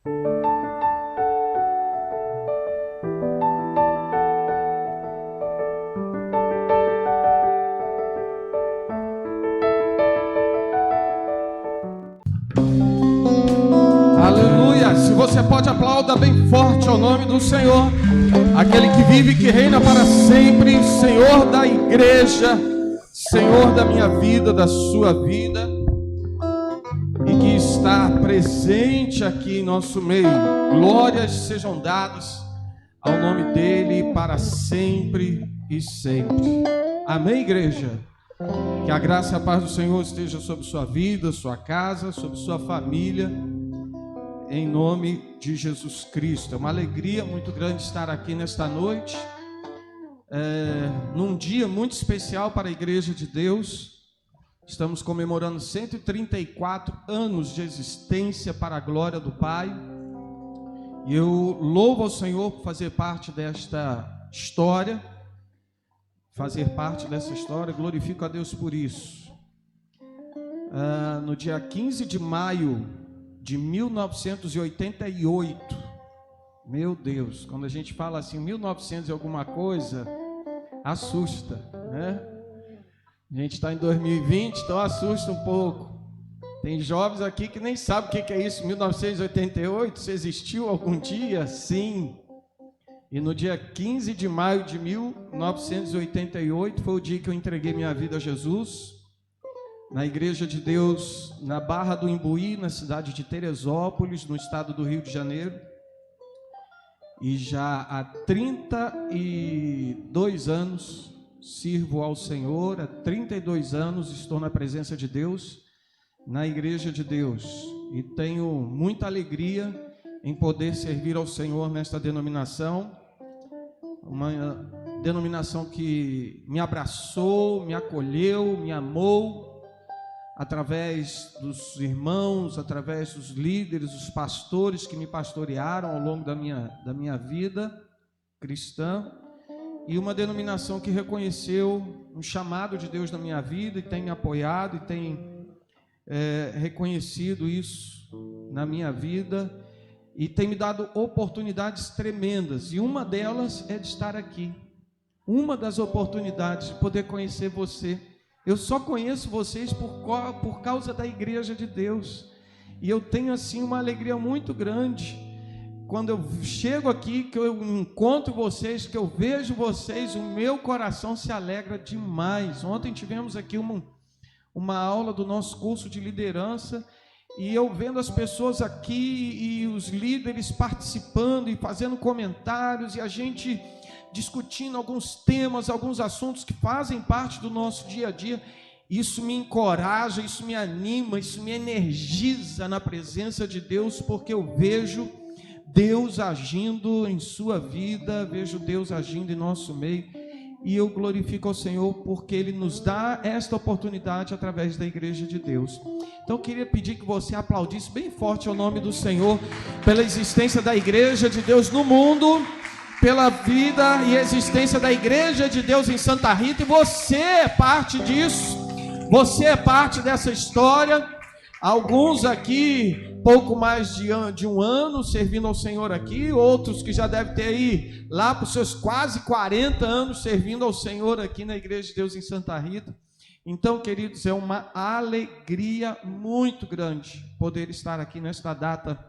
Aleluia! Se você pode, aplauda bem forte ao nome do Senhor, aquele que vive e que reina para sempre, Senhor da igreja, Senhor da minha vida, da sua vida, e que está presente aqui em nosso meio. Glórias sejam dadas ao nome dele para sempre e sempre. Amém, igreja? Que a graça e a paz do Senhor esteja sobre sua vida, sua casa, sobre sua família, em nome de Jesus Cristo. É uma alegria muito grande estar aqui nesta noite, num dia muito especial para a Igreja de Deus. Estamos comemorando 134 anos de existência para a glória do Pai. E eu louvo ao Senhor por fazer parte desta história, glorifico a Deus por isso. No dia 15 de maio de 1988, meu Deus, quando a gente fala assim, 1900 e alguma coisa, assusta, né? A gente está em 2020, então assusta um pouco. Tem jovens aqui que nem sabem o que é isso, 1988, se existiu algum dia? Sim. E no dia 15 de maio de 1988 foi o dia que eu entreguei minha vida a Jesus, na Igreja de Deus, na Barra do Imbuí, na cidade de Teresópolis, no estado do Rio de Janeiro. E já há 32 anos sirvo ao Senhor, há 32 anos estou na presença de Deus, na Igreja de Deus. E tenho muita alegria em poder servir ao Senhor nesta denominação, uma denominação que me abraçou, me acolheu, me amou, através dos irmãos, através dos líderes, os pastores que me pastorearam ao longo da minha vida cristã, e uma denominação que reconheceu um chamado de Deus na minha vida e tem me apoiado e tem reconhecido isso na minha vida e tem me dado oportunidades tremendas, e uma delas é de estar aqui. Uma das oportunidades de poder conhecer você. Eu só conheço vocês por causa da Igreja de Deus. E eu tenho assim uma alegria muito grande quando eu chego aqui, que eu encontro vocês, que eu vejo vocês, o meu coração se alegra demais. Ontem tivemos aqui uma aula do nosso curso de liderança, e eu vendo as pessoas aqui e os líderes participando e fazendo comentários, e a gente discutindo alguns temas, alguns assuntos que fazem parte do nosso dia a dia. Isso me encoraja, isso me anima, isso me energiza na presença de Deus, porque eu vejo Deus agindo em sua vida, vejo Deus agindo em nosso meio, e eu glorifico ao Senhor porque Ele nos dá esta oportunidade através da Igreja de Deus. Então eu queria pedir que você aplaudisse bem forte ao nome do Senhor, pela existência da Igreja de Deus no mundo, pela vida e existência da Igreja de Deus em Santa Rita, e você é parte disso, você é parte dessa história. Alguns aqui, pouco mais de um ano servindo ao Senhor aqui, outros que já devem ter aí lá para os seus quase 40 anos servindo ao Senhor aqui na Igreja de Deus em Santa Rita. Então, queridos, é uma alegria muito grande poder estar aqui nesta data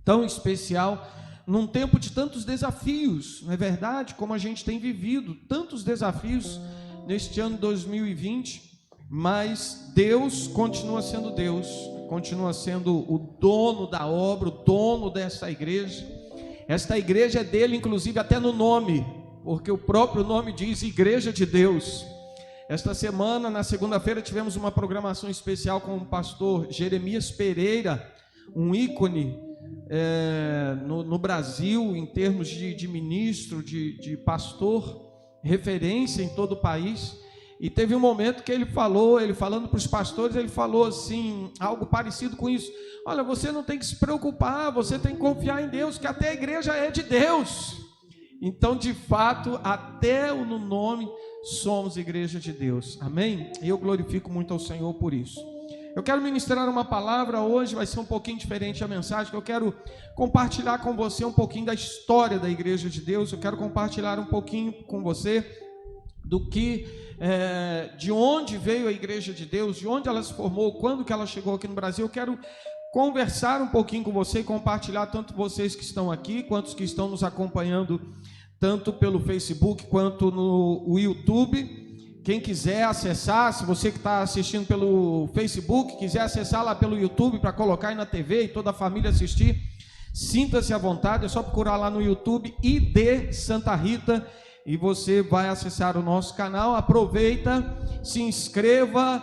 tão especial, num tempo de tantos desafios, não é verdade? Como a gente tem vivido tantos desafios neste ano 2020, mas Deus continua sendo Deus, continua sendo o dono da obra, o dono dessa igreja. Esta igreja é dele, inclusive até no nome, porque o próprio nome diz Igreja de Deus. Esta semana, na segunda-feira, tivemos uma programação especial com o pastor Jeremias Pereira, um ícone no Brasil, em termos de ministro, de pastor, referência em todo o país. E teve um momento que ele falando para os pastores, ele falou assim, algo parecido com isso: olha, você não tem que se preocupar, você tem que confiar em Deus, que até a igreja é de Deus. Então, de fato, até no nome somos igreja de Deus, amém? E eu glorifico muito ao Senhor por isso. Eu quero ministrar uma palavra hoje, vai ser um pouquinho diferente a mensagem, que eu quero compartilhar com você um pouquinho da história da Igreja de Deus. Eu quero compartilhar um pouquinho com você do que, de onde veio a Igreja de Deus, de onde ela se formou, quando que ela chegou aqui no Brasil. Eu quero conversar um pouquinho com você e compartilhar, tanto vocês que estão aqui, quanto os que estão nos acompanhando, tanto pelo Facebook quanto no YouTube. Quem quiser acessar, se você que está assistindo pelo Facebook, quiser acessar lá pelo YouTube para colocar aí na TV e toda a família assistir, sinta-se à vontade, é só procurar lá no YouTube ID Santa Rita e você vai acessar o nosso canal. Aproveita, se inscreva,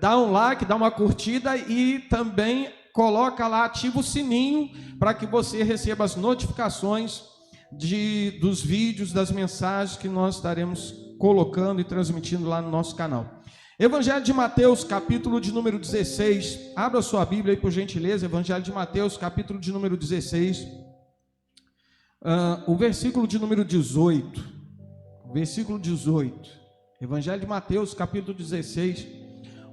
dá um like, dá uma curtida e também coloca lá, ativa o sininho para que você receba as notificações dos vídeos, das mensagens que nós estaremos colocando e transmitindo lá no nosso canal. Evangelho de Mateus, capítulo de número 16. Abra sua Bíblia aí, por gentileza. Evangelho de Mateus, capítulo de número 16. O versículo de número 18. Versículo 18. Evangelho de Mateus, capítulo 16.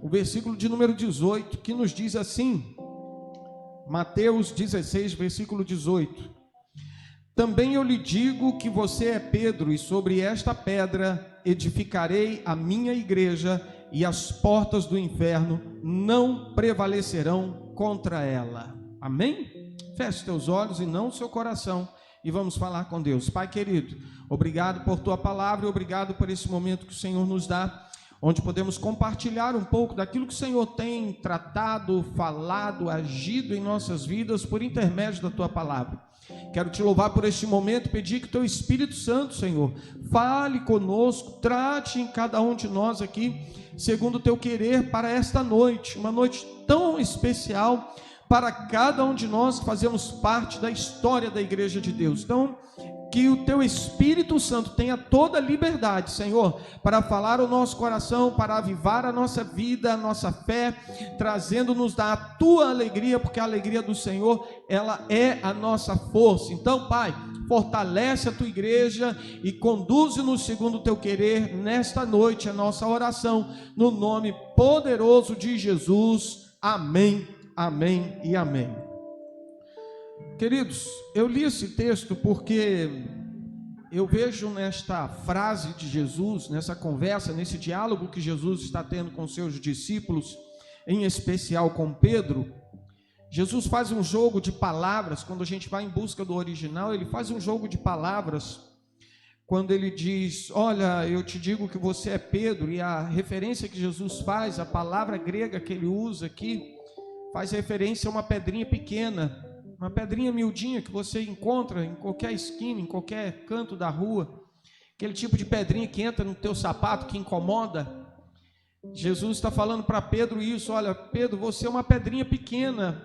O versículo de número 18, que nos diz assim. Mateus 16, versículo 18. Também eu lhe digo que você é Pedro, e sobre esta pedra edificarei a minha igreja, e as portas do inferno não prevalecerão contra ela. Amém? Feche teus olhos e não o seu coração, e vamos falar com Deus. Pai querido, obrigado por tua palavra e obrigado por esse momento que o Senhor nos dá, onde podemos compartilhar um pouco daquilo que o Senhor tem tratado, falado, agido em nossas vidas por intermédio da tua palavra. Quero te louvar por este momento, pedir que o teu Espírito Santo, Senhor, fale conosco, trate em cada um de nós aqui, segundo o teu querer para esta noite, uma noite tão especial para cada um de nós que fazemos parte da história da Igreja de Deus. Então, que o teu Espírito Santo tenha toda a liberdade, Senhor, para falar o nosso coração, para avivar a nossa vida, a nossa fé, trazendo-nos da tua alegria, porque a alegria do Senhor, ela é a nossa força. Então, Pai, fortalece a tua igreja e conduze-nos segundo o teu querer nesta noite, a nossa oração, no nome poderoso de Jesus. Amém, amém e amém. Queridos, eu li esse texto porque eu vejo nesta frase de Jesus, nessa conversa, nesse diálogo que Jesus está tendo com seus discípulos, em especial com Pedro, Jesus faz um jogo de palavras. Quando a gente vai em busca do original, ele faz um jogo de palavras, quando ele diz, olha, eu te digo que você é Pedro, e a referência que Jesus faz, a palavra grega que ele usa aqui, faz referência a uma pedrinha pequena, uma pedrinha miudinha que você encontra em qualquer esquina, em qualquer canto da rua, aquele tipo de pedrinha que entra no teu sapato, que incomoda. Jesus está falando para Pedro isso, olha, Pedro, você é uma pedrinha pequena,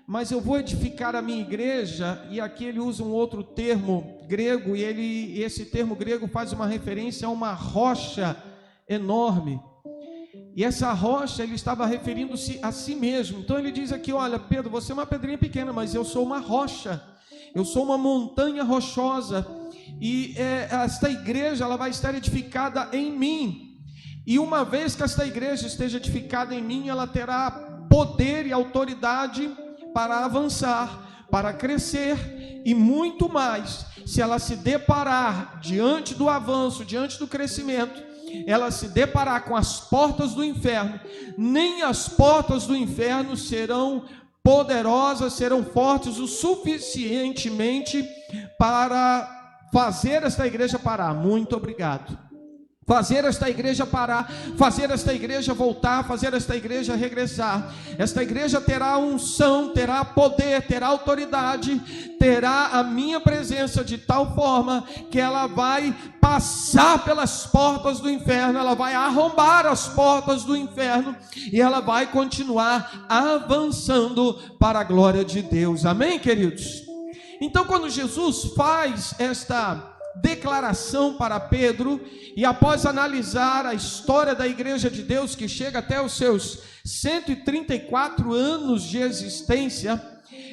mas eu vou edificar a minha igreja. E aqui ele usa um outro termo grego, e esse termo grego faz uma referência a uma rocha enorme. E essa rocha, ele estava referindo-se a si mesmo. Então ele diz aqui, olha, Pedro, você é uma pedrinha pequena, mas eu sou uma rocha, eu sou uma montanha rochosa, e esta igreja, ela vai estar edificada em mim, e uma vez que esta igreja esteja edificada em mim, ela terá poder e autoridade para avançar, para crescer, e muito mais. Se ela se deparar diante do avanço, diante do crescimento, ela se deparar com as portas do inferno, nem as portas do inferno serão poderosas, serão fortes o suficientemente para fazer esta igreja parar. Muito obrigado. Fazer esta igreja parar, fazer esta igreja voltar, fazer esta igreja regressar. Esta igreja terá unção, terá poder, terá autoridade, terá a minha presença de tal forma que ela vai passar pelas portas do inferno, ela vai arrombar as portas do inferno e ela vai continuar avançando para a glória de Deus. Amém, queridos? Então, quando Jesus faz esta declaração para Pedro, e após analisar a história da igreja de Deus, que chega até os seus 134 anos de existência,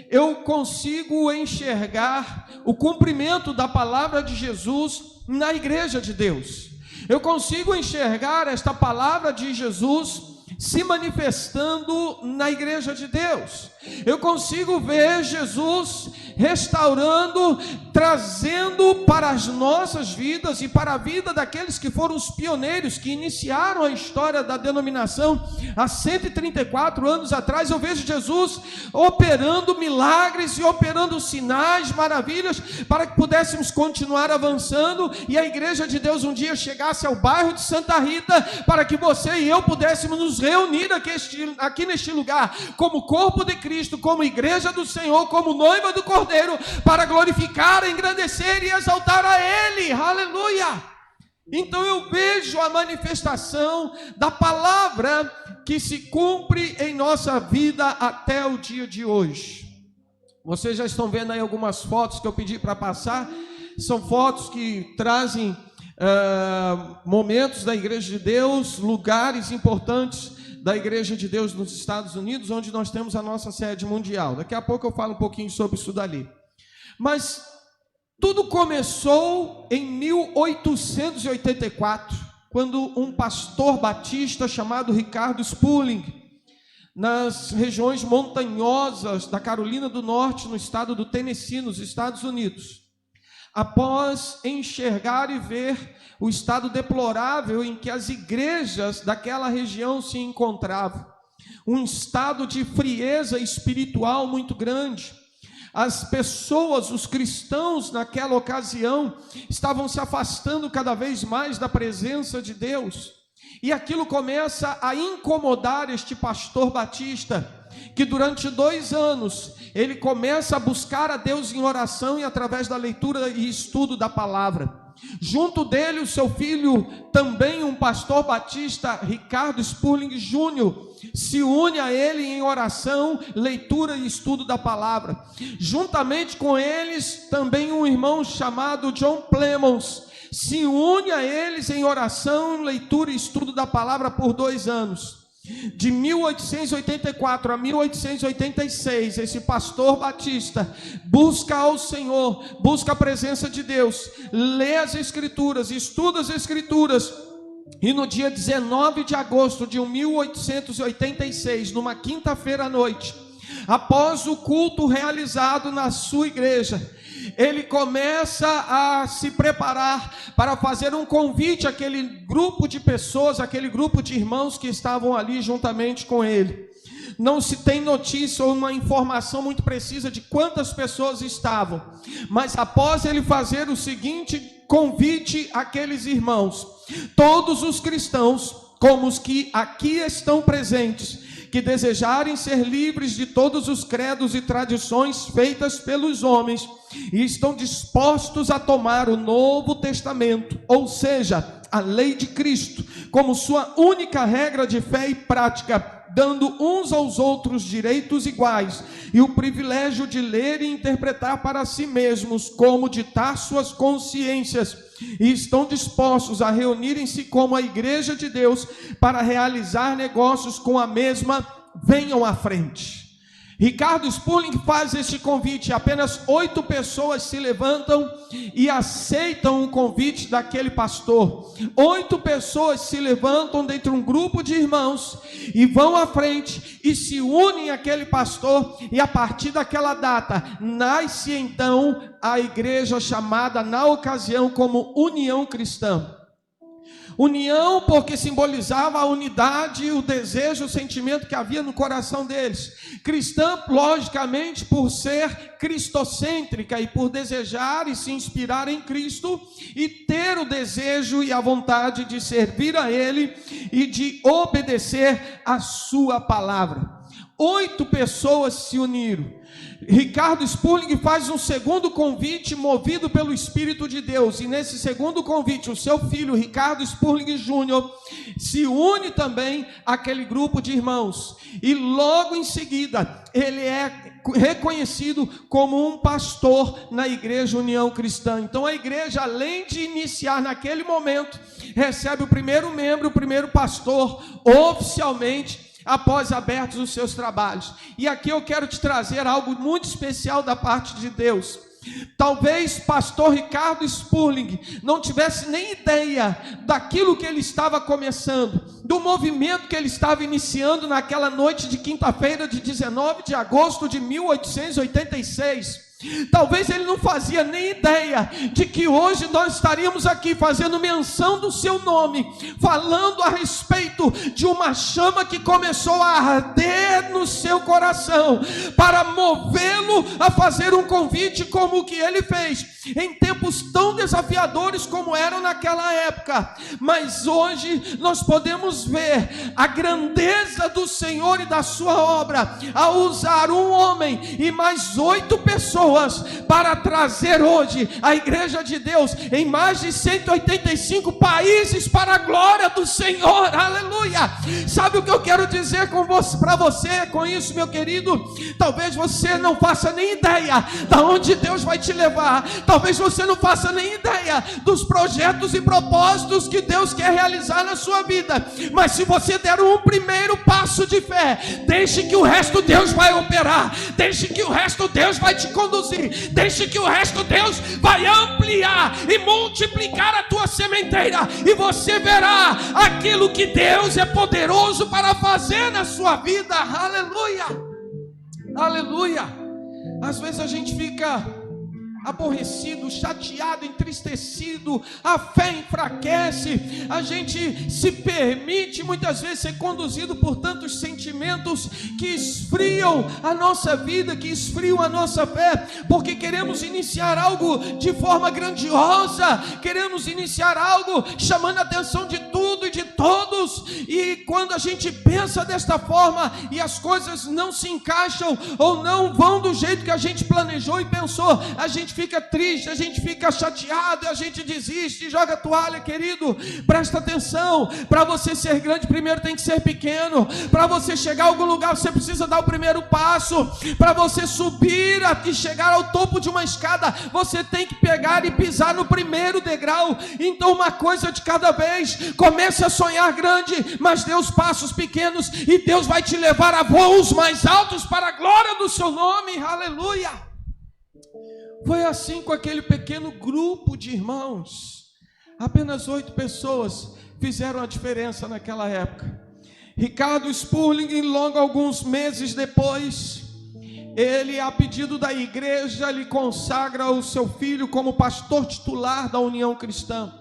eu consigo enxergar o cumprimento da palavra de Jesus na igreja de Deus. Eu consigo enxergar esta palavra de Jesus se manifestando na igreja de Deus. Eu consigo ver Jesus restaurando, trazendo para as nossas vidas e para a vida daqueles que foram os pioneiros, que iniciaram a história da denominação há 134 anos atrás. Eu vejo Jesus operando milagres e operando sinais, maravilhas, para que pudéssemos continuar avançando e a igreja de Deus um dia chegasse ao bairro de Santa Rita, para que você e eu pudéssemos nos reunir aqui neste lugar, como corpo de Cristo, como igreja do Senhor, como noiva do Cordeiro, para glorificar, engrandecer e exaltar a Ele. Aleluia! Então eu vejo a manifestação da palavra que se cumpre em nossa vida até o dia de hoje. Vocês já estão vendo aí algumas fotos que eu pedi para passar. São fotos que trazem momentos da igreja de Deus, lugares importantes da igreja de Deus nos Estados Unidos, onde nós temos a nossa sede mundial. Daqui a pouco eu falo um pouquinho sobre isso dali. Mas tudo começou em 1884, quando um pastor batista chamado Ricardo Spurling, nas regiões montanhosas da Carolina do Norte, no estado do Tennessee, nos Estados Unidos, após enxergar e ver o estado deplorável em que as igrejas daquela região se encontravam, um estado de frieza espiritual muito grande. As pessoas, os cristãos naquela ocasião, estavam se afastando cada vez mais da presença de Deus, e aquilo começa a incomodar este pastor batista, que durante 2 anos, ele começa a buscar a Deus em oração e através da leitura e estudo da palavra. Junto dele, o seu filho, também um pastor batista, Ricardo Spurling Jr., se une a ele em oração, leitura e estudo da palavra. Juntamente com eles, também um irmão chamado John Plemons se une a eles em oração, leitura e estudo da palavra por 2 anos. De 1884 a 1886, esse pastor batista busca ao Senhor, busca a presença de Deus, lê as Escrituras, estuda as Escrituras, e no dia 19 de agosto de 1886, numa quinta-feira à noite, após o culto realizado na sua igreja, ele começa a se preparar para fazer um convite àquele grupo de pessoas, aquele grupo de irmãos que estavam ali juntamente com ele. Não se tem notícia ou uma informação muito precisa de quantas pessoas estavam, mas após ele fazer o seguinte convite àqueles irmãos: todos os cristãos, como os que aqui estão presentes, que desejarem ser livres de todos os credos e tradições feitas pelos homens, e estão dispostos a tomar o Novo Testamento, ou seja, a lei de Cristo, como sua única regra de fé e prática, dando uns aos outros direitos iguais, e o privilégio de ler e interpretar para si mesmos como ditar suas consciências, e estão dispostos a reunirem-se como a igreja de Deus para realizar negócios com a mesma, venham à frente. Ricardo Spurling faz este convite, apenas 8 pessoas se levantam e aceitam o convite daquele pastor. 8 pessoas se levantam dentro de um grupo de irmãos e vão à frente e se unem àquele pastor, e a partir daquela data nasce então a igreja chamada na ocasião como União Cristã. União porque simbolizava a unidade, o desejo, o sentimento que havia no coração deles. Cristã, logicamente, por ser cristocêntrica e por desejar e se inspirar em Cristo e ter o desejo e a vontade de servir a Ele e de obedecer a sua palavra. 8 pessoas se uniram. Ricardo Spurling faz um segundo convite movido pelo Espírito de Deus, e nesse segundo convite o seu filho Ricardo Spurling Jr. se une também àquele grupo de irmãos, e logo em seguida ele é reconhecido como um pastor na Igreja União Cristã. Então a igreja, além de iniciar naquele momento, recebe o primeiro membro, o primeiro pastor oficialmente, após abertos os seus trabalhos. E aqui eu quero te trazer algo muito especial da parte de Deus. Talvez pastor Ricardo Spurling não tivesse nem ideia daquilo que ele estava começando, do movimento que ele estava iniciando naquela noite de quinta-feira de 19 de agosto de 1886. Talvez ele não fazia nem ideia de que hoje nós estaríamos aqui fazendo menção do seu nome, falando a respeito de uma chama que começou a arder no seu coração, para movê-lo a fazer um convite como o que ele fez, em tempos tão desafiadores como eram naquela época. Mas hoje nós podemos ver a grandeza do Senhor e da sua obra, ao usar um homem e mais 8 pessoas, para trazer hoje a igreja de Deus em mais de 185 países para a glória do Senhor. Aleluia! Sabe o que eu quero dizer para você com isso, meu querido? Talvez você não faça nem ideia de onde Deus vai te levar, talvez você não faça nem ideia dos projetos e propósitos que Deus quer realizar na sua vida, mas se você der um primeiro passo de fé, deixe que o resto Deus vai operar, deixe que o resto Deus vai te conduzir, deixe que o resto Deus vai ampliar e multiplicar a tua sementeira, e você verá aquilo que Deus é poderoso para fazer na sua vida. Aleluia, aleluia. Às vezes a gente fica aborrecido, chateado, entristecido, a fé enfraquece, a gente se permite muitas vezes ser conduzido por tantos sentimentos que esfriam a nossa vida, que esfriam a nossa fé, porque queremos iniciar algo de forma grandiosa, queremos iniciar algo chamando a atenção de tudo e de todos, e quando a gente pensa desta forma e as coisas não se encaixam ou não vão do jeito que a gente planejou e pensou, a gente fica triste, a gente fica chateado, a gente desiste, joga a toalha. Querido, presta atenção, para você ser grande primeiro tem que ser pequeno, para você chegar a algum lugar você precisa dar o primeiro passo, para você subir e chegar ao topo de uma escada, você tem que pegar e pisar no primeiro degrau. Então uma coisa de cada vez, comece a sonhar grande, mas dê os passos pequenos e Deus vai te levar a voos mais altos para a glória do seu nome. Aleluia. Foi assim com aquele pequeno grupo de irmãos. Apenas 8 pessoas fizeram a diferença naquela época. Ricardo Spurling, logo alguns meses depois, ele, a pedido da igreja, lhe consagra o seu filho como pastor titular da União Cristã.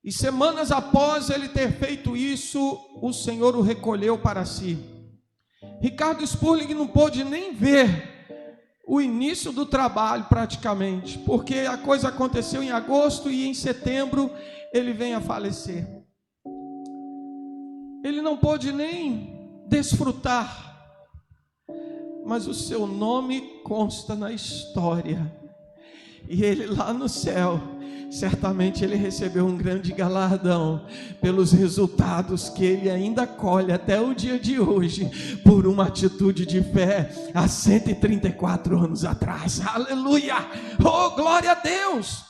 E semanas após ele ter feito isso, o Senhor o recolheu para si. Ricardo Spurling não pôde nem ver o início do trabalho praticamente, porque a coisa aconteceu em agosto e em setembro ele vem a falecer. Ele não pôde nem desfrutar, mas o seu nome consta na história, e ele lá no céu, certamente ele recebeu um grande galardão pelos resultados que ele ainda colhe até o dia de hoje, por uma atitude de fé há 134 anos atrás. Aleluia, oh glória a Deus.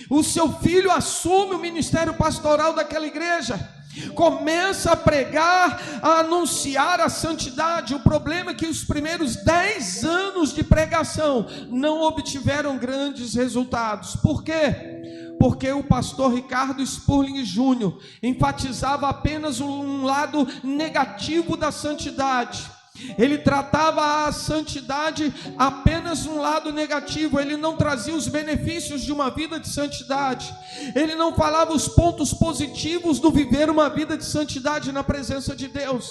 O seu filho assume o ministério pastoral daquela igreja, começa a pregar, a anunciar a santidade. O problema é que os primeiros 10 anos de pregação não obtiveram grandes resultados. Por quê? Porque o pastor Ricardo Spurling Jr. enfatizava apenas um lado negativo da santidade. Ele tratava a santidade apenas um lado negativo, ele não trazia os benefícios de uma vida de santidade, ele não falava os pontos positivos do viver uma vida de santidade na presença de Deus.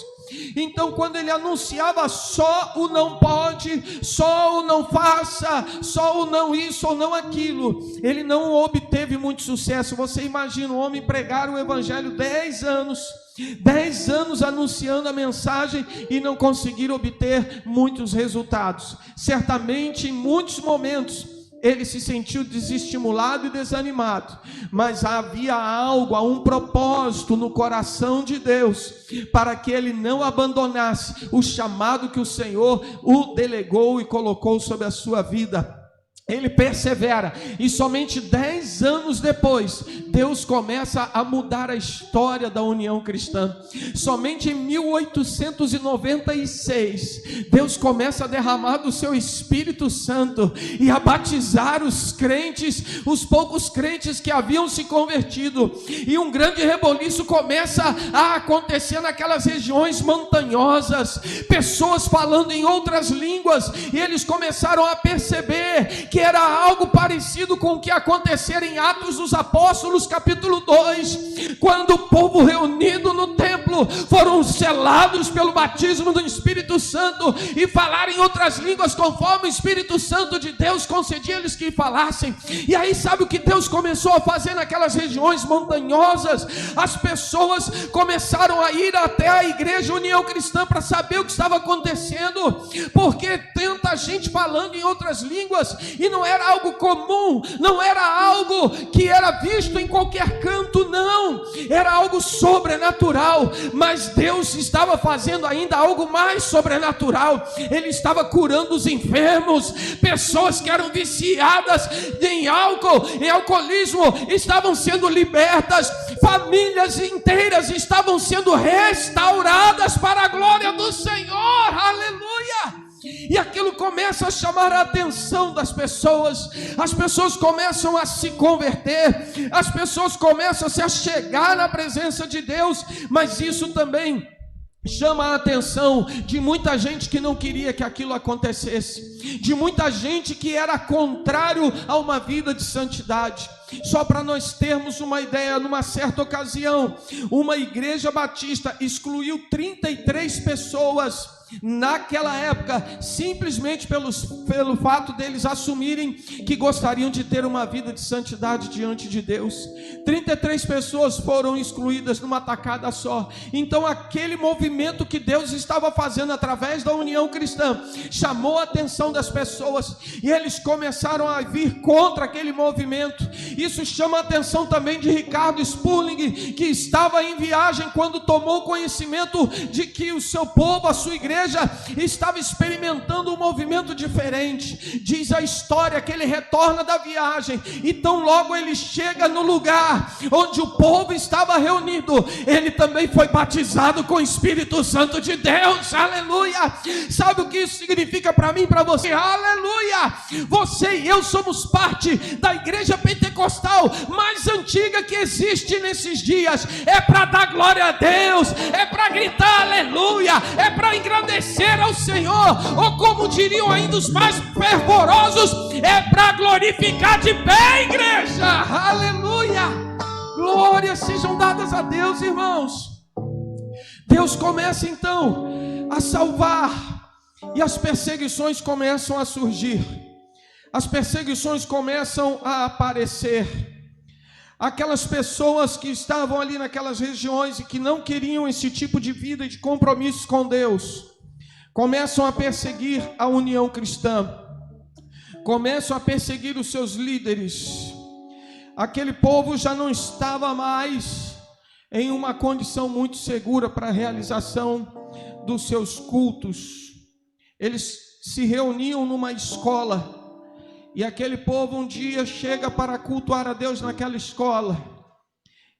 Então quando ele anunciava só o não pode, só o não faça, só o não isso ou não aquilo, ele não obteve muito sucesso. Você imagina um homem pregar o evangelho 10 anos anunciando a mensagem e não conseguir obter muitos resultados. Certamente em muitos momentos ele se sentiu desestimulado e desanimado, mas havia algo, um propósito no coração de Deus, para que ele não abandonasse o chamado que o Senhor o delegou e colocou sobre a sua vida. Ele persevera, e somente 10 anos depois, Deus começa a mudar a história da União Cristã. Somente em 1896, Deus começa a derramar do seu Espírito Santo e a batizar os crentes, os poucos crentes que haviam se convertido, e um grande reboliço começa a acontecer naquelas regiões montanhosas, pessoas falando em outras línguas, e eles começaram a perceber que era algo parecido com o que aconteceu em Atos dos Apóstolos, capítulo 2, quando o povo reunido no templo foram selados pelo batismo do Espírito Santo e falaram em outras línguas conforme o Espírito Santo de Deus concedia eles que falassem. E aí sabe o que Deus começou a fazer naquelas regiões montanhosas? As pessoas começaram a ir até a igreja União Cristã para saber o que estava acontecendo, porque tanta gente falando em outras línguas, e não era algo comum, não era algo que era visto em qualquer canto, não, era algo sobrenatural. Mas Deus estava fazendo ainda algo mais sobrenatural. Ele estava curando os enfermos, pessoas que eram viciadas em álcool, em alcoolismo, estavam sendo libertas, famílias inteiras estavam sendo restauradas para a glória do Senhor, aleluia. E aquilo começa a chamar a atenção das pessoas, as pessoas começam a se converter, as pessoas começam a se achegar na presença de Deus, mas isso também chama a atenção de muita gente que não queria que aquilo acontecesse, de muita gente que era contrário a uma vida de santidade. Só para nós termos uma ideia, numa certa ocasião, uma igreja batista excluiu 33 pessoas naquela época, simplesmente pelo fato deles assumirem que gostariam de ter uma vida de santidade diante de Deus. 33 pessoas foram excluídas numa tacada só. Então aquele movimento que Deus estava fazendo através da União Cristã chamou a atenção das pessoas, e eles começaram a vir contra aquele movimento. Isso chama a atenção também de Ricardo Spurling, que estava em viagem quando tomou conhecimento de que o seu povo, a sua igreja, estava experimentando um movimento diferente. Diz a história que ele retorna da viagem, então logo ele chega no lugar onde o povo estava reunido, ele também foi batizado com o Espírito Santo de Deus, aleluia. Sabe o que isso significa para mim e para você? Aleluia. Você e eu somos parte da igreja pentecostal mais antiga que existe nesses dias. É para dar glória a Deus, é para gritar aleluia, é para engrandecer ao Senhor, ou como diriam ainda os mais fervorosos, é para glorificar de pé, igreja, aleluia. Glórias sejam dadas a Deus, irmãos. Deus começa então a salvar, e as perseguições começam a surgir, as perseguições começam a aparecer. Aquelas pessoas que estavam ali naquelas regiões e que não queriam esse tipo de vida e de compromisso com Deus, começam a perseguir a União Cristã, começam a perseguir os seus líderes. Aquele povo já não estava mais em uma condição muito segura para a realização dos seus cultos. Eles se reuniam numa escola, e aquele povo um dia chega para cultuar a Deus naquela escola,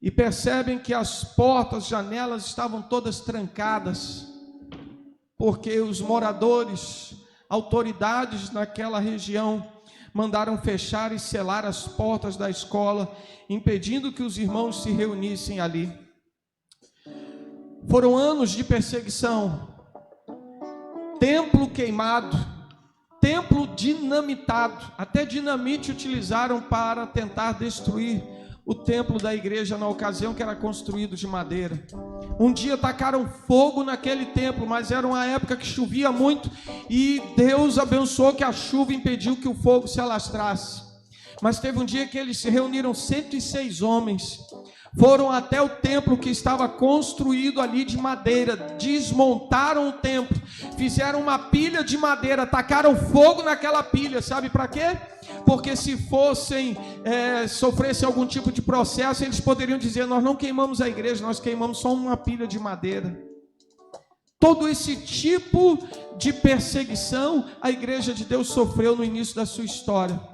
e percebem que as portas, janelas estavam todas trancadas, porque os moradores, autoridades naquela região, mandaram fechar e selar as portas da escola, impedindo que os irmãos se reunissem ali. Foram anos de perseguição, templo queimado, templo dinamitado, até dinamite utilizaram para tentar destruir o templo da igreja na ocasião, que era construído de madeira. Um dia tacaram fogo naquele templo, mas era uma época que chovia muito, e Deus abençoou que a chuva impediu que o fogo se alastrasse. Mas teve um dia que eles se reuniram, 106 homens, foram até o templo que estava construído ali de madeira, desmontaram o templo, fizeram uma pilha de madeira, tacaram fogo naquela pilha, sabe para quê? Porque se sofressem algum tipo de processo, eles poderiam dizer: nós não queimamos a igreja, nós queimamos só uma pilha de madeira. Todo esse tipo de perseguição a igreja de Deus sofreu no início da sua história.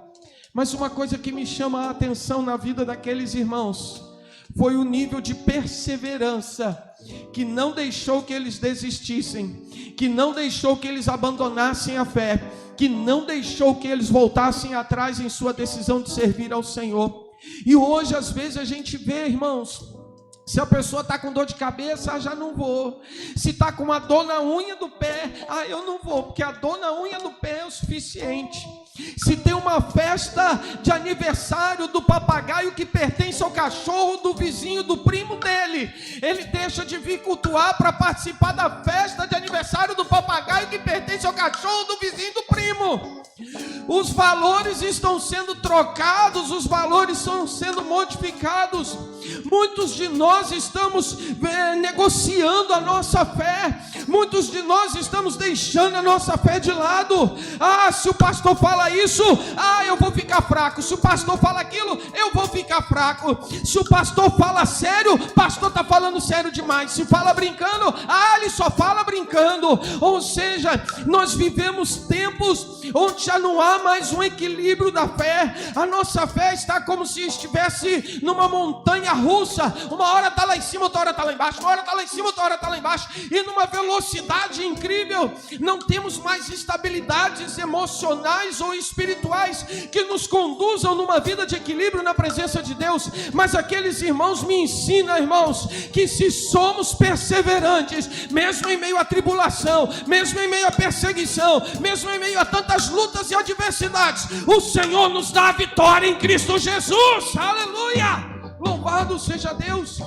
Mas uma coisa que me chama a atenção na vida daqueles irmãos foi o nível de perseverança que não deixou que eles desistissem, que não deixou que eles abandonassem a fé, que não deixou que eles voltassem atrás em sua decisão de servir ao Senhor. E hoje às vezes a gente vê, irmãos, se a pessoa está com dor de cabeça, já não vou. Se está com uma dor na unha do pé, eu não vou, porque a dor na unha do pé é o suficiente. Se tem uma festa de aniversário do papagaio que pertence ao cachorro do vizinho, do primo dele, ele deixa de vir cultuar para participar da festa de aniversário do papagaio que pertence ao cachorro do vizinho do primo. Os valores estão sendo trocados, os valores estão sendo modificados. Muitos de nós estamos negociando a nossa fé. Muitos de nós estamos deixando a nossa fé de lado. Se o pastor fala isso, eu vou ficar fraco. Se o pastor fala aquilo, eu vou ficar fraco. Se o pastor fala sério, o pastor está falando sério demais. Se fala brincando, ele só fala brincando. Ou seja, nós vivemos tempos onde já não há mais um equilíbrio da fé. A nossa fé está como se estivesse numa montanha russa. Uma hora está lá em cima, outra hora está lá embaixo. Uma hora está lá em cima, outra hora está lá embaixo. E numa velocidade incrível. Não temos mais estabilidades emocionais ou espirituais que nos conduzam numa vida de equilíbrio na presença de Deus. Mas aqueles irmãos me ensinam, irmãos, que se somos perseverantes, mesmo em meio à tribulação, mesmo em meio à perseguição, mesmo em meio a tantas lutas e adversidades, o Senhor nos dá a vitória em Cristo Jesus. Aleluia! Louvado seja Deus.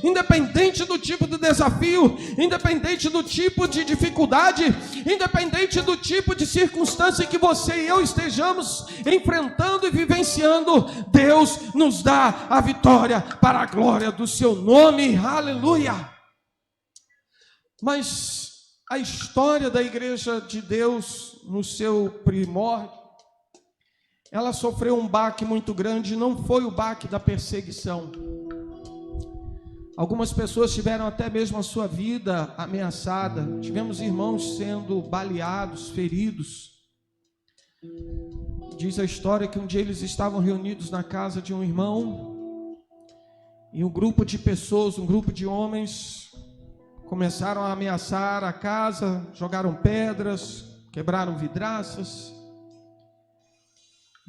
Independente do tipo de desafio, independente do tipo de dificuldade, independente do tipo de circunstância que você e eu estejamos enfrentando e vivenciando, Deus nos dá a vitória para a glória do seu nome. Aleluia! Mas a história da igreja de Deus no seu primórdio, ela sofreu um baque muito grande. Não foi o baque da perseguição. Algumas pessoas tiveram até mesmo a sua vida ameaçada. Tivemos irmãos sendo baleados, feridos. Diz a história que um dia eles estavam reunidos na casa de um irmão, e um grupo de pessoas, um grupo de homens, começaram a ameaçar a casa, jogaram pedras, quebraram vidraças.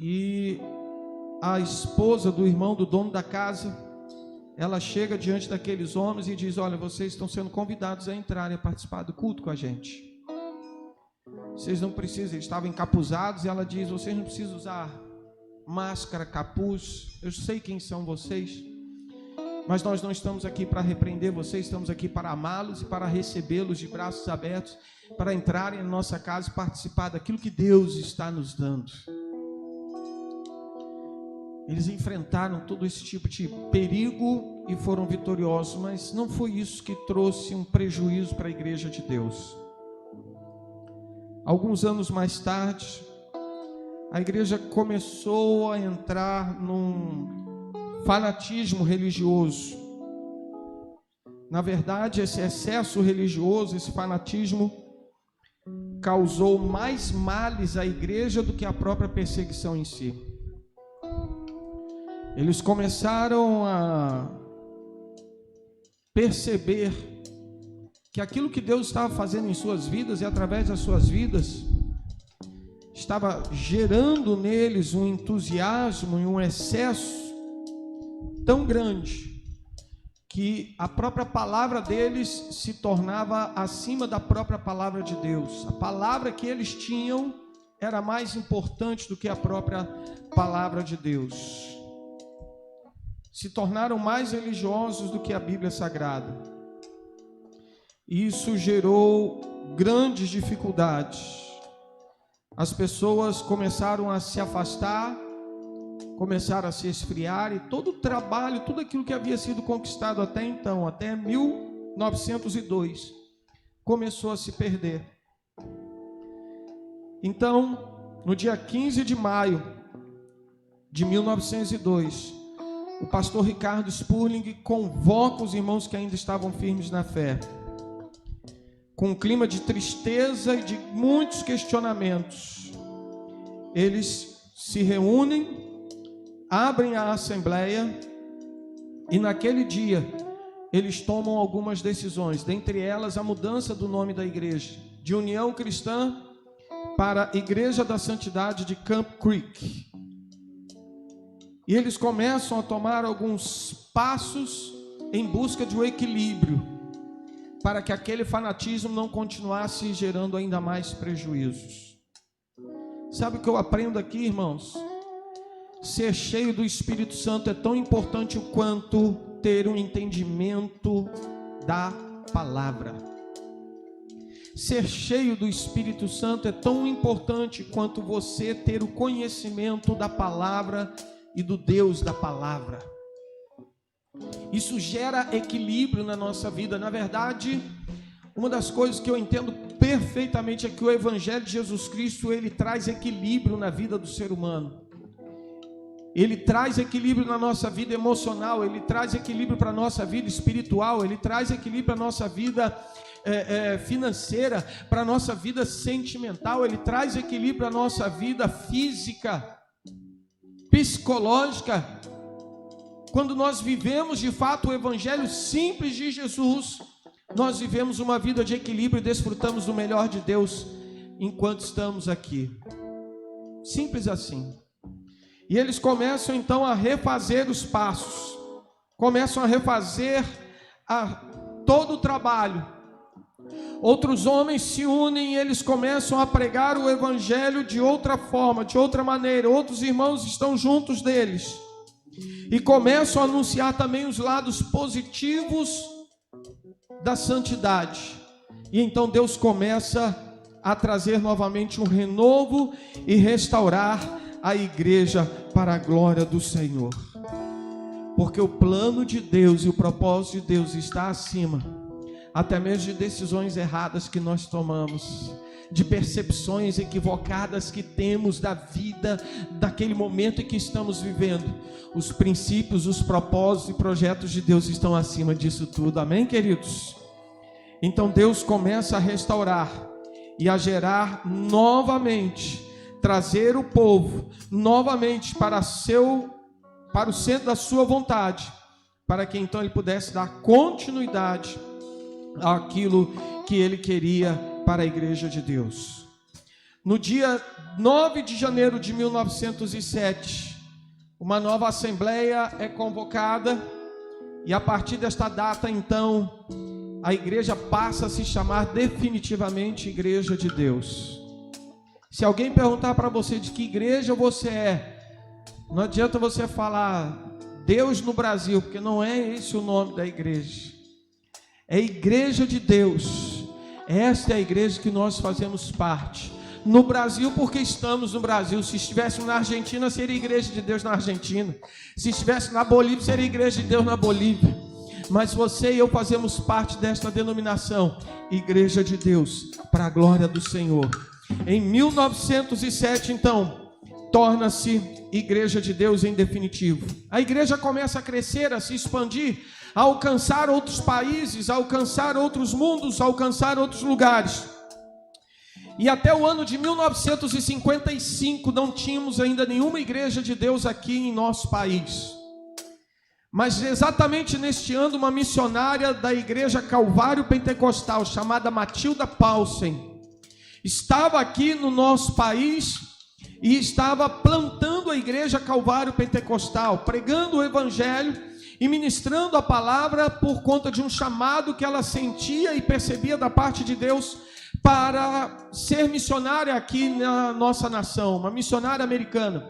E a esposa do irmão, do dono da casa, ela chega diante daqueles homens e diz: olha, vocês estão sendo convidados a entrar e a participar do culto com a gente. Vocês não precisam, eles estavam encapuzados, e ela diz: vocês não precisam usar máscara, capuz, eu sei quem são vocês, mas nós não estamos aqui para repreender vocês, estamos aqui para amá-los e para recebê-los de braços abertos, para entrarem na nossa casa e participar daquilo que Deus está nos dando. Eles enfrentaram todo esse tipo de perigo e foram vitoriosos, mas não foi isso que trouxe um prejuízo para a igreja de Deus. Alguns anos mais tarde, a igreja começou a entrar num fanatismo religioso. Na verdade, esse excesso religioso, esse fanatismo, causou mais males à igreja do que a própria perseguição em si. Eles começaram a perceber que aquilo que Deus estava fazendo em suas vidas e através das suas vidas estava gerando neles um entusiasmo e um excesso tão grande que a própria palavra deles se tornava acima da própria palavra de Deus. A palavra que eles tinham era mais importante do que a própria palavra de Deus. Se tornaram mais religiosos do que a Bíblia Sagrada. Isso gerou grandes dificuldades. As pessoas começaram a se afastar, começaram a se esfriar, e todo o trabalho, tudo aquilo que havia sido conquistado até então, até 1902, começou a se perder. Então, no dia 15 de maio de 1902, o pastor Ricardo Spurling convoca os irmãos que ainda estavam firmes na fé, com um clima de tristeza e de muitos questionamentos. Eles se reúnem, abrem a assembleia e naquele dia eles tomam algumas decisões, dentre elas a mudança do nome da igreja, de União Cristã para Igreja da Santidade de Camp Creek. E eles começam a tomar alguns passos em busca de um equilíbrio, para que aquele fanatismo não continuasse gerando ainda mais prejuízos. Sabe o que eu aprendo aqui, irmãos? Ser cheio do Espírito Santo é tão importante quanto ter um entendimento da palavra. Ser cheio do Espírito Santo é tão importante quanto você ter o conhecimento da palavra e do Deus da palavra. Isso gera equilíbrio na nossa vida. Na verdade, uma das coisas que eu entendo perfeitamente é que o Evangelho de Jesus Cristo, ele traz equilíbrio na vida do ser humano. Ele traz equilíbrio na nossa vida emocional, ele traz equilíbrio para a nossa vida espiritual, ele traz equilíbrio para a nossa vida financeira, para a nossa vida sentimental, ele traz equilíbrio para a nossa vida física, psicológica. Quando nós vivemos de fato o Evangelho simples de Jesus, nós vivemos uma vida de equilíbrio e desfrutamos do melhor de Deus enquanto estamos aqui. Simples assim. E eles começam então a refazer os passos, começam a refazer todo o trabalho. Outros homens se unem e eles começam a pregar o Evangelho de outra forma, de outra maneira. Outros irmãos estão juntos deles e começam a anunciar também os lados positivos da santidade. E então Deus começa a trazer novamente um renovo e restaurar a igreja para a glória do Senhor. Porque o plano de Deus e o propósito de Deus está acima até mesmo de decisões erradas que nós tomamos, de percepções equivocadas que temos da vida, daquele momento em que estamos vivendo. Os princípios, os propósitos e projetos de Deus estão acima disso tudo. Amém, queridos? Então Deus começa a restaurar e a gerar novamente, trazer o povo novamente para o centro da sua vontade, para que então ele pudesse dar continuidade àquilo que ele queria para a igreja de Deus. No dia 9 de janeiro de 1907, uma nova assembleia é convocada, e a partir desta data então a igreja passa a se chamar definitivamente Igreja de Deus. Se alguém perguntar para você de que igreja você é, não adianta você falar Deus no Brasil, porque não é esse o nome da igreja. É Igreja de Deus. Esta é a igreja que nós fazemos parte. No Brasil, porque estamos no Brasil. Se estivéssemos na Argentina, seria Igreja de Deus na Argentina. Se estivesse na Bolívia, seria Igreja de Deus na Bolívia. Mas você e eu fazemos parte desta denominação, Igreja de Deus, para a glória do Senhor. Em 1907, então, torna-se Igreja de Deus em definitivo. A igreja começa a crescer, a se expandir, a alcançar outros países, a alcançar outros mundos, a alcançar outros lugares. E até o ano de 1955 não tínhamos ainda nenhuma Igreja de Deus aqui em nosso país. Mas exatamente neste ano, uma missionária da Igreja Calvário Pentecostal, chamada Matilda Paulsen, estava aqui no nosso país e estava plantando a Igreja Calvário Pentecostal, pregando o Evangelho e ministrando a palavra por conta de um chamado que ela sentia e percebia da parte de Deus para ser missionária aqui na nossa nação, uma missionária americana.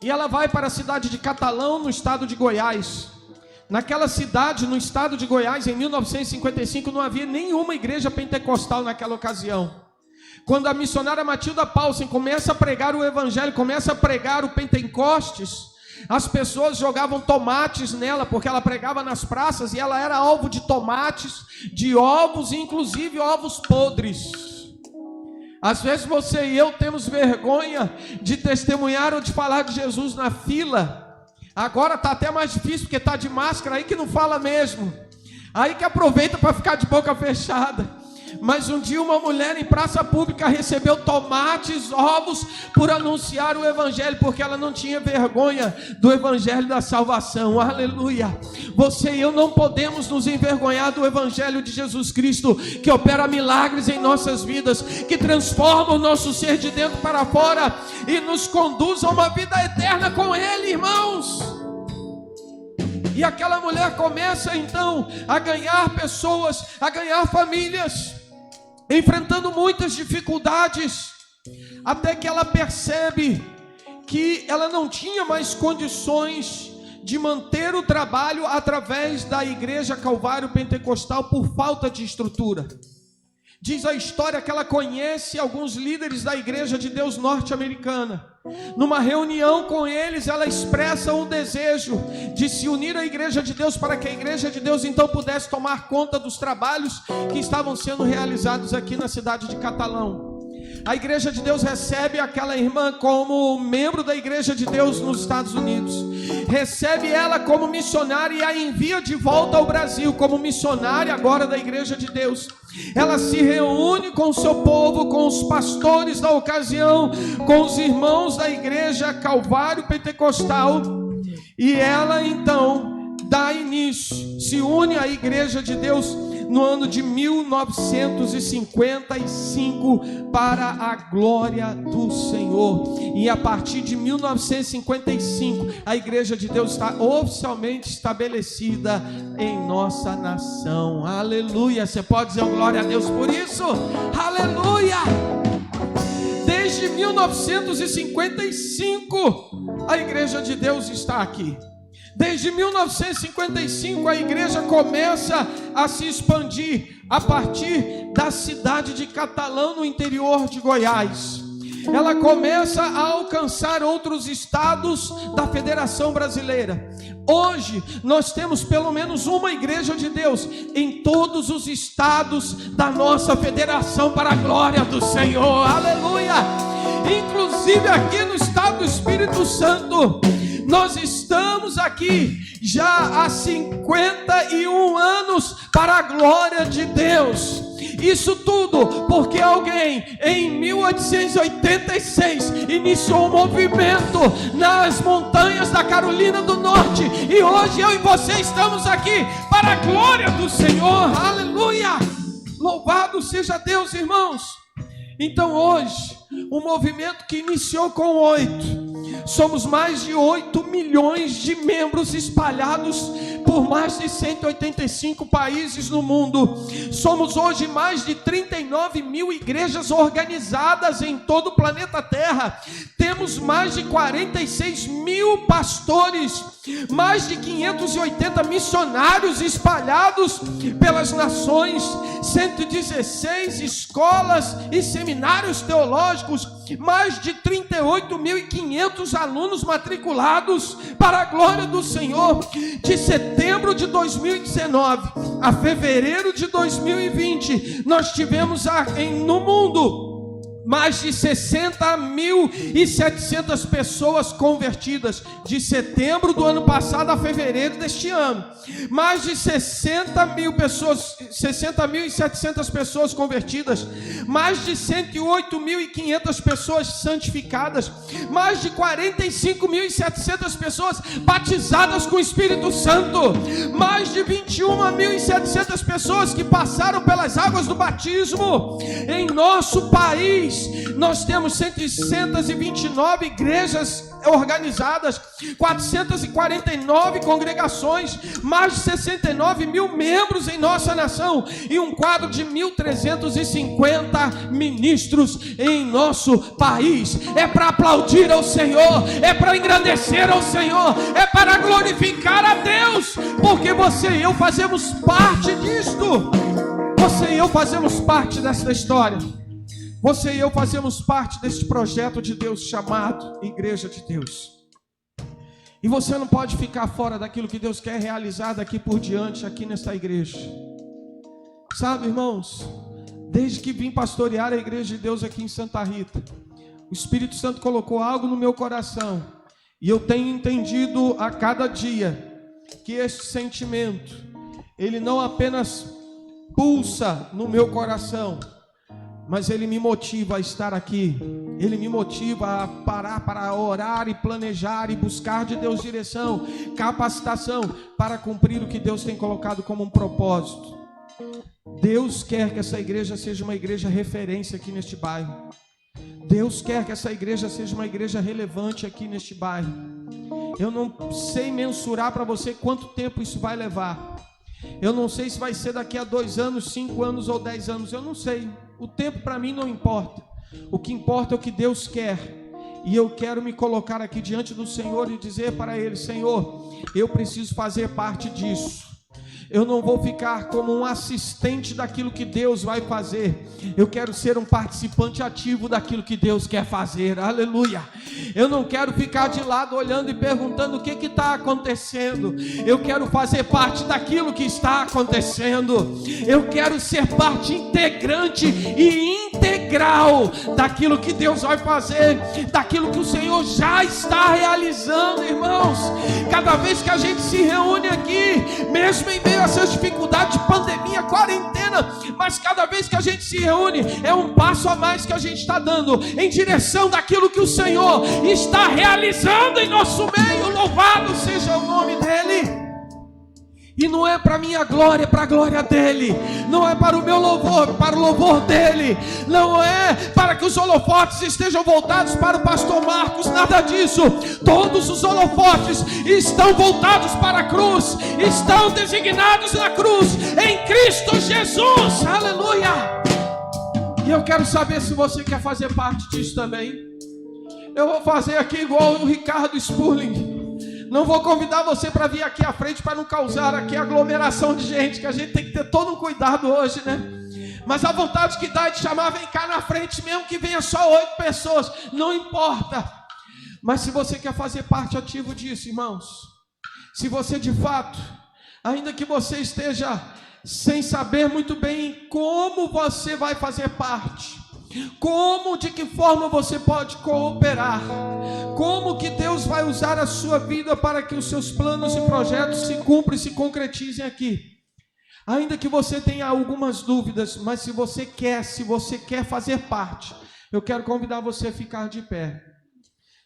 E ela vai para a cidade de Catalão, no estado de Goiás. Naquela cidade, no estado de Goiás, em 1955, não havia nenhuma igreja pentecostal naquela ocasião. Quando a missionária Matilda Paulsen começa a pregar o Evangelho, começa a pregar o Pentecostes, as pessoas jogavam tomates nela, porque ela pregava nas praças e ela era alvo de tomates, de ovos, inclusive ovos podres. Às vezes você e eu temos vergonha de testemunhar ou de falar de Jesus na fila. Agora está até mais difícil, porque está de máscara, aí que não fala mesmo, aí que aproveita para ficar de boca fechada. Mas um dia uma mulher em praça pública recebeu tomates, ovos, por anunciar o evangelho, porque ela não tinha vergonha do evangelho da salvação. Aleluia. Você e eu não podemos nos envergonhar do evangelho de Jesus Cristo, que opera milagres em nossas vidas, que transforma o nosso ser de dentro para fora e nos conduz a uma vida eterna com Ele, irmãos. E aquela mulher começa então a ganhar pessoas, a ganhar famílias, enfrentando muitas dificuldades, até que ela percebe que ela não tinha mais condições de manter o trabalho através da Igreja Calvário Pentecostal por falta de estrutura. Diz a história que ela conhece alguns líderes da Igreja de Deus norte-americana. Numa reunião com eles, ela expressa um desejo de se unir à Igreja de Deus, para que a Igreja de Deus então pudesse tomar conta dos trabalhos que estavam sendo realizados aqui na cidade de Catalão. A Igreja de Deus recebe aquela irmã como membro da Igreja de Deus nos Estados Unidos, recebe ela como missionária e a envia de volta ao Brasil como missionária agora da Igreja de Deus. Ela se reúne com o seu povo, com os pastores da ocasião, com os irmãos da Igreja Calvário Pentecostal, e ela então dá início, se une à Igreja de Deus no ano de 1955 para a glória do Senhor. E a partir de 1955 a Igreja de Deus está oficialmente estabelecida em nossa nação. Aleluia. Você pode dizer glória a Deus por isso? Aleluia. Desde 1955 a Igreja de Deus está aqui. Desde 1955 a igreja começa a se expandir a partir da cidade de Catalão, no interior de Goiás. Ela começa a alcançar outros estados da Federação Brasileira. Hoje nós temos pelo menos uma Igreja de Deus em todos os estados da nossa federação, para a glória do Senhor. Aleluia! Inclusive aqui no estado do Espírito Santo, nós estamos aqui já há 51 anos para a glória de Deus. Isso tudo porque alguém em 1886 iniciou um movimento nas montanhas da Carolina do Norte, e hoje eu e você estamos aqui para a glória do Senhor. Aleluia! Louvado seja Deus, irmãos. Então hoje, um movimento que iniciou com 8, somos mais de 8 milhões de membros espalhados por mais de 185 países no mundo. Somos hoje mais de 39 mil igrejas organizadas em todo o planeta Terra. Temos mais de 46 mil pastores, mais de 580 missionários espalhados pelas nações, 116 escolas e seminários teológicos, mais de 38.500 alunos matriculados para a glória do Senhor. De setembro de 2019 a fevereiro de 2020, nós tivemos no mundo mais de 60.700 pessoas convertidas. De setembro do ano passado a fevereiro deste ano, mais de 60.700 pessoas convertidas, mais de 108.500 pessoas santificadas, mais de 45.700 pessoas batizadas com o Espírito Santo, mais de 21.700 pessoas que passaram pelas águas do batismo. Em nosso país nós temos 129 igrejas organizadas, 449 congregações, mais de 69 mil membros em nossa nação e um quadro de 1.350 ministros em nosso país. É para aplaudir ao Senhor, é para engrandecer ao Senhor, é para glorificar a Deus, porque você e eu fazemos parte disto. Você e eu fazemos parte dessa história. Você e eu fazemos parte deste projeto de Deus chamado Igreja de Deus. E você não pode ficar fora daquilo que Deus quer realizar daqui por diante, aqui nesta igreja. Sabe, irmãos, desde que vim pastorear a Igreja de Deus aqui em Santa Rita, o Espírito Santo colocou algo no meu coração, e eu tenho entendido a cada dia que esse sentimento, ele não apenas pulsa no meu coração, mas Ele me motiva a estar aqui. Ele me motiva a parar para orar e planejar e buscar de Deus direção, capacitação para cumprir o que Deus tem colocado como um propósito. Deus quer que essa igreja seja uma igreja referência aqui neste bairro. Deus quer que essa igreja seja uma igreja relevante aqui neste bairro. Eu não sei mensurar para você quanto tempo isso vai levar. Eu não sei se vai ser daqui a 2 anos, 5 anos ou 10 anos. Eu não sei. O tempo para mim não importa. O que importa é o que Deus quer. E eu quero me colocar aqui diante do Senhor e dizer para Ele: Senhor, eu preciso fazer parte disso. Eu não vou ficar como um assistente daquilo que Deus vai fazer. Eu quero ser um participante ativo daquilo que Deus quer fazer. Aleluia. Eu não quero ficar de lado olhando e perguntando o que está acontecendo. Eu quero fazer parte daquilo que está acontecendo. Eu quero ser parte integrante e integral daquilo que Deus vai fazer, daquilo que o Senhor já está realizando, irmãos. Cada vez que a gente se reúne aqui, mesmo em meio a essas dificuldades de pandemia, quarentena, mas cada vez que a gente se reúne, é um passo a mais que a gente está dando em direção daquilo que o Senhor está realizando em nosso meio. Louvado seja o nome dEle. E não é para minha glória, é para a glória dEle. Não é para o meu louvor, para o louvor dEle. Não é para que os holofotes estejam voltados para o pastor Marcos, nada disso. Todos os holofotes estão voltados para a cruz, estão designados na cruz, em Cristo Jesus. Aleluia. E eu quero saber se você quer fazer parte disso também. Eu vou fazer aqui igual o Ricardo Spurling. Não vou convidar você para vir aqui à frente para não causar aqui aglomeração de gente, que a gente tem que ter todo um cuidado hoje, né? Mas a vontade que dá é de chamar: vem cá na frente, mesmo que venha só 8 pessoas, não importa. Mas se você quer fazer parte ativo disso, irmãos, se você de fato, ainda que você esteja sem saber muito bem como você vai fazer parte, de que forma você pode cooperar, como que Deus vai usar a sua vida para que os seus planos e projetos se cumpram e se concretizem aqui. Ainda que você tenha algumas dúvidas, mas se você quer fazer parte, eu quero convidar você a ficar de pé.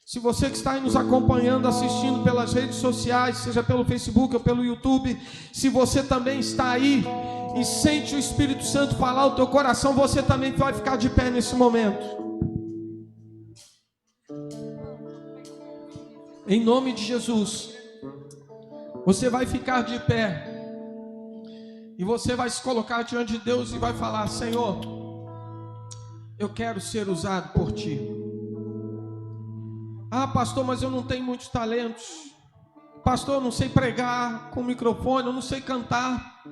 Se você que está aí nos acompanhando, assistindo pelas redes sociais, seja pelo Facebook ou pelo YouTube, se você também está aí e sente o Espírito Santo falar ao teu coração, você também vai ficar de pé nesse momento. Em nome de Jesus, você vai ficar de pé e você vai se colocar diante de Deus e vai falar: Senhor, eu quero ser usado por Ti. Ah, pastor, mas eu não tenho muitos talentos. Pastor, eu não sei pregar com microfone, eu não sei cantar,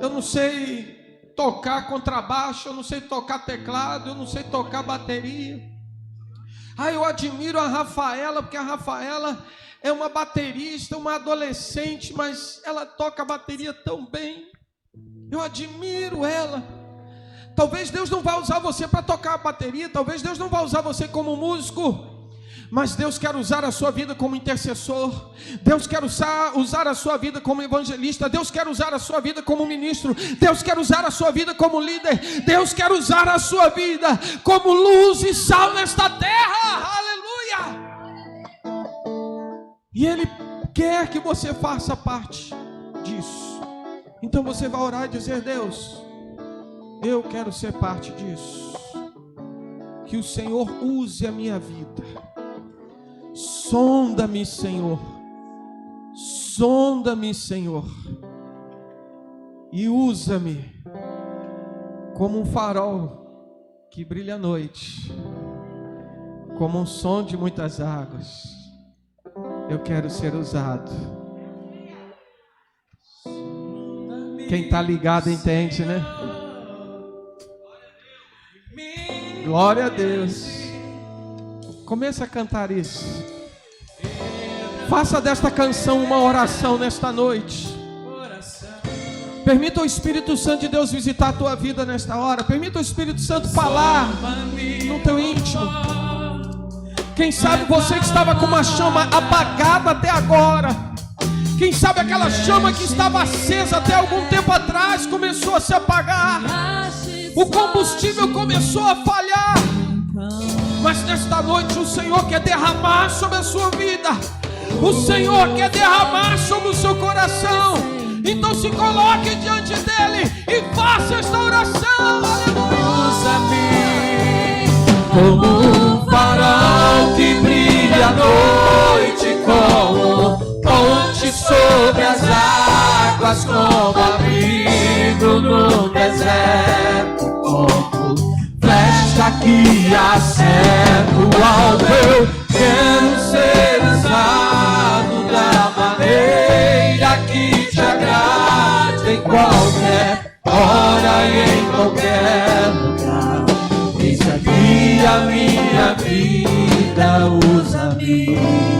eu não sei tocar contrabaixo, eu não sei tocar teclado, eu não sei tocar bateria. Ah, eu admiro a Rafaela, porque a Rafaela é uma baterista, uma adolescente, mas ela toca bateria tão bem. Eu admiro ela. Talvez Deus não vá usar você para tocar a bateria, talvez Deus não vá usar você como músico, mas Deus quer usar a sua vida como intercessor. Deus quer usar a sua vida como evangelista. Deus quer usar a sua vida como ministro. Deus quer usar a sua vida como líder. Deus quer usar a sua vida como luz e sal nesta terra. Aleluia! E Ele quer que você faça parte disso. Então você vai orar e dizer: Deus, eu quero ser parte disso. Que o Senhor use a minha vida. Sonda-me, Senhor. Sonda-me, Senhor. E usa-me como um farol que brilha à noite, como um som de muitas águas. Eu quero ser usado. Quem está ligado entende, né? Glória a Deus. Comece a cantar isso. Faça desta canção uma oração nesta noite. Permita o Espírito Santo de Deus visitar a tua vida nesta hora. Permita o Espírito Santo falar no teu íntimo. Quem sabe você que estava com uma chama apagada até agora, Quem sabe aquela chama que estava acesa até algum tempo atrás começou a se apagar. O combustível começou a falhar. Mas nesta noite o Senhor quer derramar sobre a sua vida. O Senhor quer derramar sobre o seu coração. Então se coloque diante dele e faça esta oração. Aleluia. Usa-me como um farol que brilha à noite, como ponte sobre as águas, como abrigo no deserto, como flecha que acerta o alvo. Eu quero ser usado da maneira que te agrade, em qualquer hora e em qualquer lugar. Eis aqui a minha vida, usa-me.